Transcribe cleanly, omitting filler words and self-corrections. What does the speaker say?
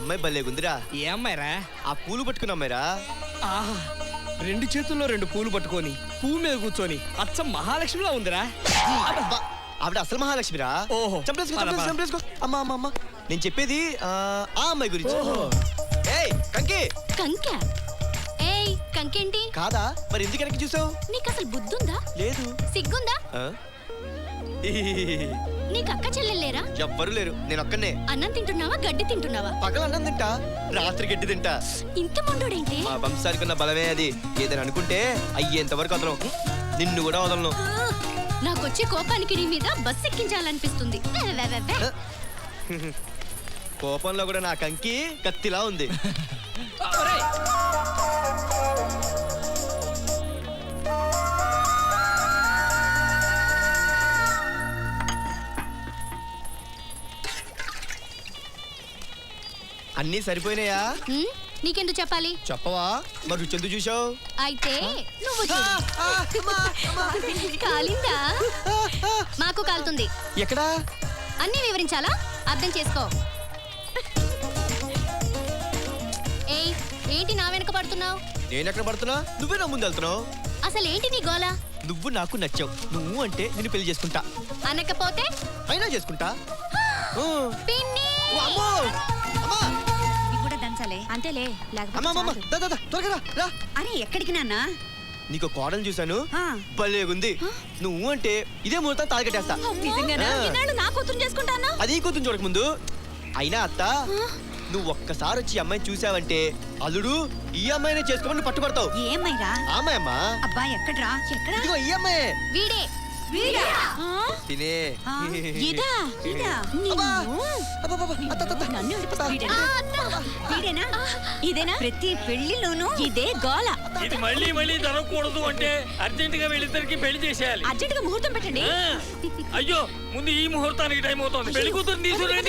అమ్మాయి భలేగుందిరా. ఏ అమ్మాయిరా? ఆ పూలు పట్టుకున్న అమ్మాయిరా. ఆహా, 2 చేతుల్లో 2 పూలు పట్టుకొని పువ్వు మీద కూర్చొని అచ్చం మహాలక్ష్మిలా ఉందిరా. అబ్బా, ఆవిడ అసలు మహాలక్ష్మిరా. ఓహో. చంపేసుకో. అమ్మా అమ్మా అమ్మా, నేను చెప్పేది ఆ అమ్మాయి గురించి. ఏయ్ కంకి. కంకా? ఏయ్ కంకేంటి? కాదా? మరి ఎందుకు వెనక్కి చూసావు? నీకు అసలు బుద్ధుందా? లేదు. సిగ్గుందా? నీకు అక్క చెల్లెలేరా? ఎవ్వరు లేరు, నేను ఒక్కనే. అన్నం తింటున్నావా, గడ్డి తింటున్నావా? పగల అన్నం తింటా, రాత్రి గడ్డి తింటా. ఇంత మొండోడేంటి? మా వంశానికి ఉన్న బలమే అది. ఏదైనా అనుకుంటే అయ్యేంత వరకు వదలను, నిన్ను కూడా వదలను. నాకొచ్చే కోపానికి నీ మీద బస్ ఎక్కించాలనిపిస్తుంది. కోపంలో కూడా నా కంకి కత్తిలా ఉంది. అన్నీ సరిపోయినాయా? నీకెందుకు చెప్పాలి? చెప్పవా? మరి రుచి ఎందుకు చూసావు? అయితే నువ్వు కాలిందా? మాకు కాలుతుంది. ఎక్కడా? అన్నీ వివరించాలా? అర్థం చేసుకో. ఏయ్, ఏంటి నా వెనక పడుతున్నావు? నేనెక్కడ పడుతున్నా? నువ్వే నా ముందు వెళ్తున్నావు. అసలు ఏంటి నీ గోలా? నువ్వు నాకు నచ్చావు. నువ్వు అంటే నిన్ను పెళ్లి చేసుకుంటా. అనకపోతే అయినా చేసుకుంటా. పిన్ని! అంతేలే. త్వరగా రా. అరే ఎక్కడికి నాన్నా? నీకు కోడలు చూశాను, భలేగుంది. నువ్వు అంటే ఇదే ముహూర్తం తాగట్టేస్తా. నా కూతురు చేసుకుంటానా? అది కూతురు చూడక ముందు. అయినా అత్త, నువ్వు ఒక్కసారి వచ్చి ఈ అమ్మాయిని చూసావంటే అల్లుడు ఈ అమ్మాయినే చేసుకోమని పట్టుబడతావు. ఏమైరా? అమ్మాయి అమ్మా. అబ్బా ఎక్కడ్రా? ఇదిగో ఈ అమ్మాయి. వీడే. తినే. ఇదా? వీడేనా? ఇదేనా? ప్రతి పెళ్లిలోనూ ఇదే గోల. ఇది మళ్ళీ మళ్ళీ జరగకూడదు అంటే అర్జెంట్ గా వీళ్ళిద్దరికి పెళ్లి చేసేయాలి. అర్జెంట్ గా ముహూర్తం పెట్టండి. అయ్యో, ముందు ఈ ముహూర్తానికి టైం అవుతుంది. పెళ్లి కూతురు తీసుకురండి.